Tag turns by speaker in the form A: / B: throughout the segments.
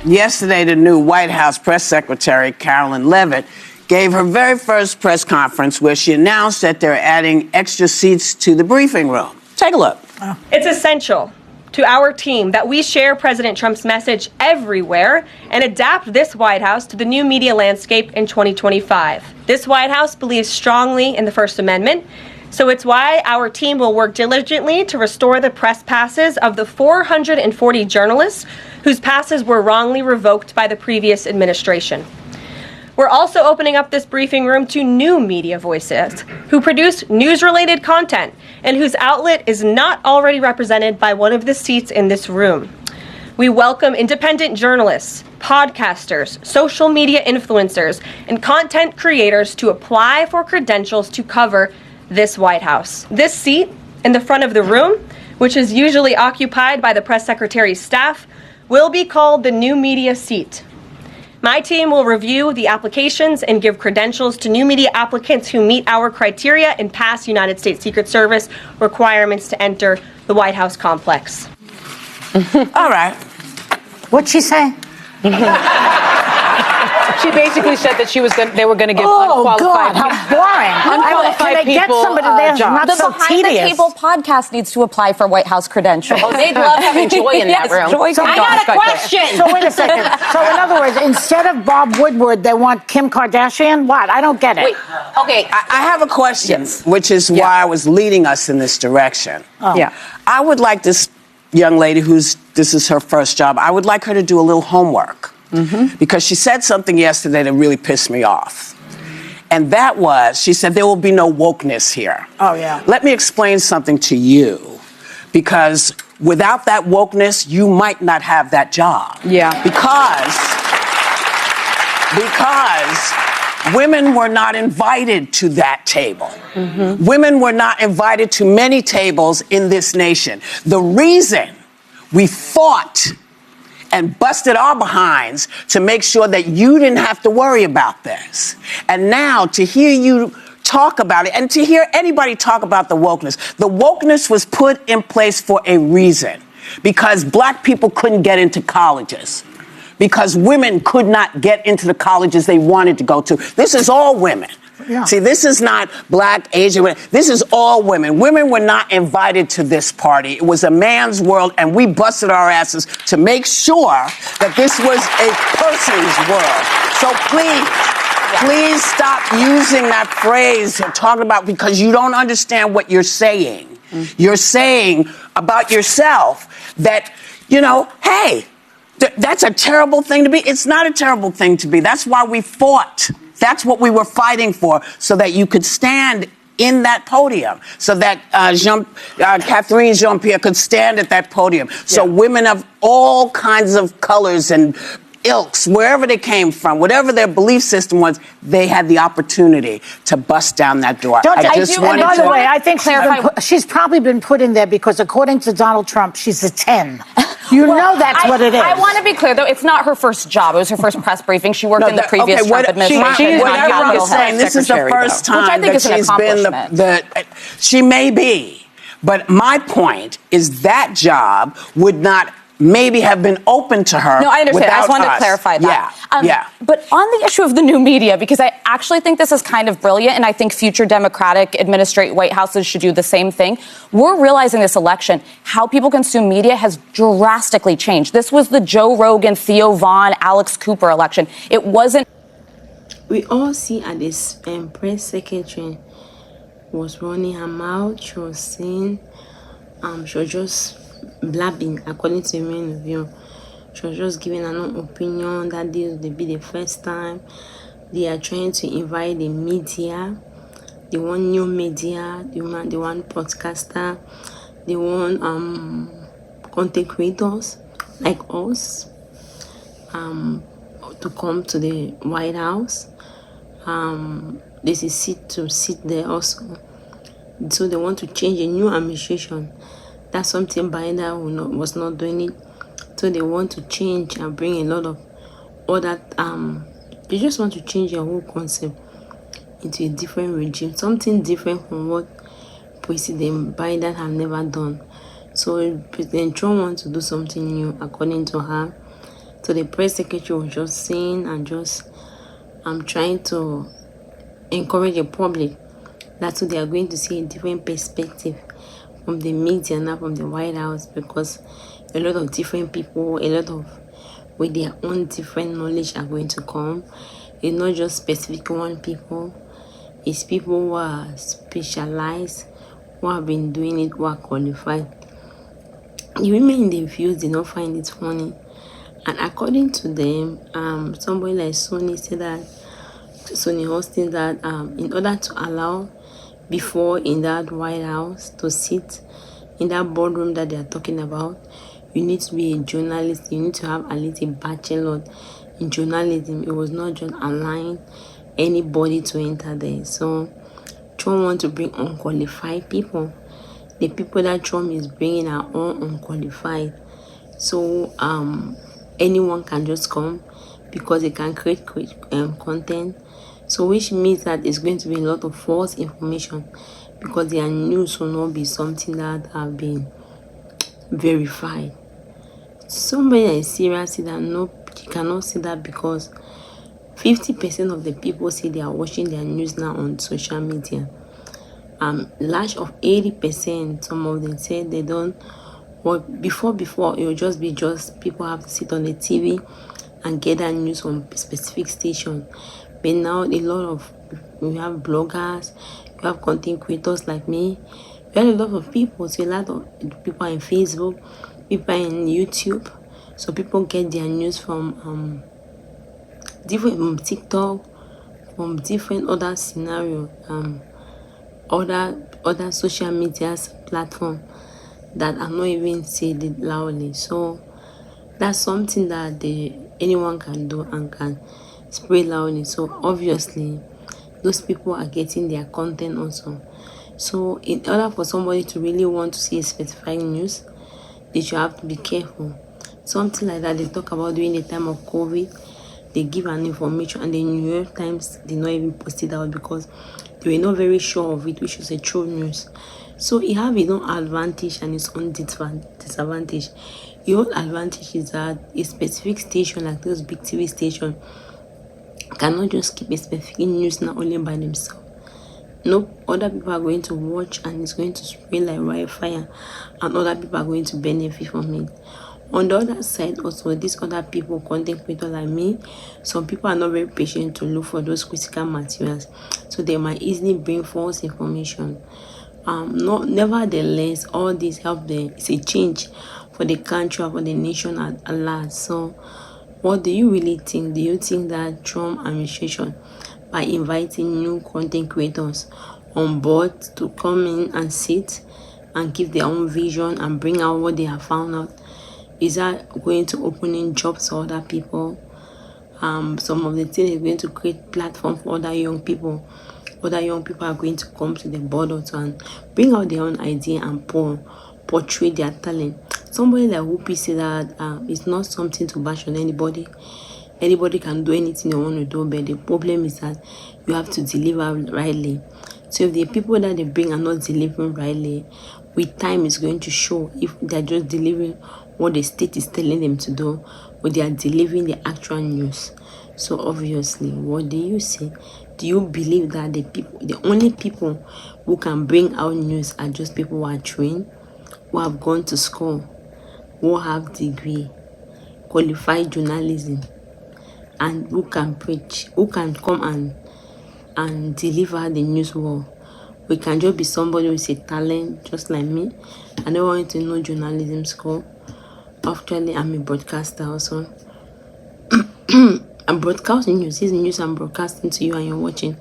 A: Yesterday, the new White House press secretary, Carolyn Leavitt, gave her very first press conference where she announced that they're adding extra seats to the briefing room. Take a look.
B: It's essential to our team that we share President Trump's message everywhere and adapt this White House to the new media landscape in 2025. This White House believes strongly in the First Amendment, so it's why our team will work diligently to restore the press passes of the 440 journalists whose passes were wrongly revoked by the previous administration. We're also opening up this briefing room to new media voices who produce news-related content and whose outlet is not already represented by one of the seats in this room. We welcome independent journalists, podcasters, social media influencers, and content creators to apply for credentials to cover this White House. This seat in the front of the room, which is usually occupied by the press secretary's staff, will be called the new media seat. My team will review the applications and give credentials to new media applicants who meet our criteria and pass United States Secret Service requirements to enter the White House complex.
A: All right.
C: What'd she say?
D: She basically said that they were going to give
C: God,
D: unqualified
C: how boring.
D: unqualified
C: Can they
D: people
C: get somebody there not
E: The
C: so
E: Behind
C: tedious?
E: the Table podcast needs to apply for White House credentials.
D: Oh, they'd love having Joy in that room.
E: Joy
C: So
E: can
C: I
E: go.
C: got a question. So wait a second. So in other words, instead of Bob Woodward, they want Kim Kardashian? What? I don't get it.
D: Wait, okay.
A: I have a question, which is why I was leading us in this direction.
D: Yeah.
A: I would like this young lady this is her first job, I would like her to do a little homework. Because she said something yesterday that really pissed me off. And that was, she said, there will be no wokeness here.
C: Oh, yeah.
A: Let me explain something to you. Because without that wokeness, you might not have that job.
D: Yeah.
A: Because women were not invited to that table. Women were not invited to many tables in this nation. The reason we fought and busted our behinds to make sure that you didn't have to worry about this. And now to hear you talk about it and to hear anybody talk about the wokeness was put in place for a reason. Because black people couldn't get into colleges. Because women could not get into the colleges they wanted to go to. This is all women. Yeah. See, this is not black, Asian women. This is all women. Women were not invited to this party. It was a man's world, and we busted our asses to make sure that this was a person's world. So please stop using that phrase and talking about, because you don't understand what you're saying. You're saying about yourself that, hey, that's a terrible thing to be. It's not a terrible thing to be. That's why we fought. That's what we were fighting for, so that you could stand in that podium, so that Catherine Jean-Pierre could stand at that podium. So women of all kinds of colors and ilks, wherever they came from, whatever their belief system was, they had the opportunity to bust down that door.
C: By the way, I think she's probably been put in there because, according to Donald Trump, she's a 10. That's what it is.
E: I want to be clear, though. It's not her first job. It was her first press briefing. She worked in the previous Trump administration.
A: Whatever I'm saying, this is the first time that she's been she may be. But my point is that job would not maybe have been open to her.
E: No, I understand. I just wanted to clarify that. But on the issue of the new media, because I actually think this is kind of brilliant, and I think future Democratic White Houses should do the same thing. We're realizing this election, how people consume media has drastically changed. This was the Joe Rogan, Theo Vaughn, Alex Cooper election. It wasn't.
F: We all see at this press secretary was running her mouth. She was saying, she was just blabbing, according to many of you. She was just giving her own opinion that this will be the first time they are trying to invite the media. They want new media, they want podcaster, they want content creators like us to come to the White House. There's a seat to sit there also. So they want to change a new administration. That's something Biden was not doing it. So they want to change and bring a lot of other, they just want to change their whole concept into a different regime, something different from what President Biden have never done. So President Trump wants to do something new, according to her. So the press secretary was just saying and just trying to encourage the public that so they are going to see a different perspective from the media now from the White House, because a lot of different people, a lot of with their own different knowledge are going to come. It's not just specific one people, it's people who are specialized, who have been doing it, who are qualified. The women in the views did not find it funny, and according to them, somebody like Sony said that Sony hosting that in order to allow before in that White House to sit in that boardroom that they are talking about, you need to be a journalist, you need to have at least a bachelor in journalism. It was not just allowing anybody to enter there. So Trump wants to bring unqualified people. The people that Trump is bringing are all unqualified. So anyone can just come because they can create content. So which means that it's going to be a lot of false information, because their news will not be something that have been verified. Somebody that is serious that no, you cannot see that, because 50% of the people say they are watching their news now on social media. Large of 80%, some of them say they don't. Well, before it will just be people have to sit on the TV and get that news from specific station. But now we have bloggers, we have content creators like me, we have a lot of people. So a lot of people in Facebook, people in YouTube. So people get their news from different TikTok, from different other scenario, other social media platform that are not even said it loudly. So that's something that anyone can do and can spread loudly. So obviously those people are getting their content also. So in order for somebody to really want to see a specific news, they should have to be careful. Something like that they talk about during the time of COVID, they give an information and the New York Times did not even post it out because they were not very sure of it, which was a true news. So it have its own advantage and its own disadvantage. Your advantage is that a specific station like those big TV stations cannot just keep a specific news not only by themselves. No, other people are going to watch and it's going to spread like wildfire, and other people are going to benefit from it. On the other side, also, these other people, content creators like me, some people are not very patient to look for those critical materials, so they might easily bring false information. Nevertheless, all this help them. It's a change for the country, for the nation at large. So, what do you really think? Do you think that Trump administration, by inviting new content creators on board to come in and sit and give their own vision and bring out what they have found out, is that going to open in jobs for other people? Some of the things is going to create platform for other young people. Other young people are going to come to the board also and bring out their own idea and portray their talent. Somebody like Whoopi said that it's not something to bash on anybody. Anybody can do anything they want to do, but the problem is that you have to deliver rightly. So if the people that they bring are not delivering rightly, with time it's going to show if they're just delivering what the state is telling them to do, or they are delivering the actual news. So obviously, what do you say? Do you believe that the only people who can bring out news are just people who are trained, who have gone to school, who have degree, qualified journalism, and who can preach, who can come and deliver the news well? We can just be somebody with a talent, just like me. I don't want to know journalism school. Actually, I'm a broadcaster also. I'm broadcasting news. This news I'm broadcasting to you and you're watching.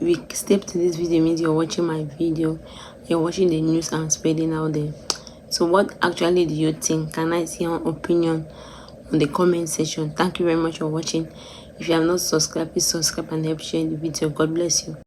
F: If you step to this video, means you're watching my video. You're watching the news I'm spreading out there. So what actually do you think? Can I see your opinion on the comment section? Thank you very much for watching. If you have not subscribed, please subscribe and help share the video. God bless you.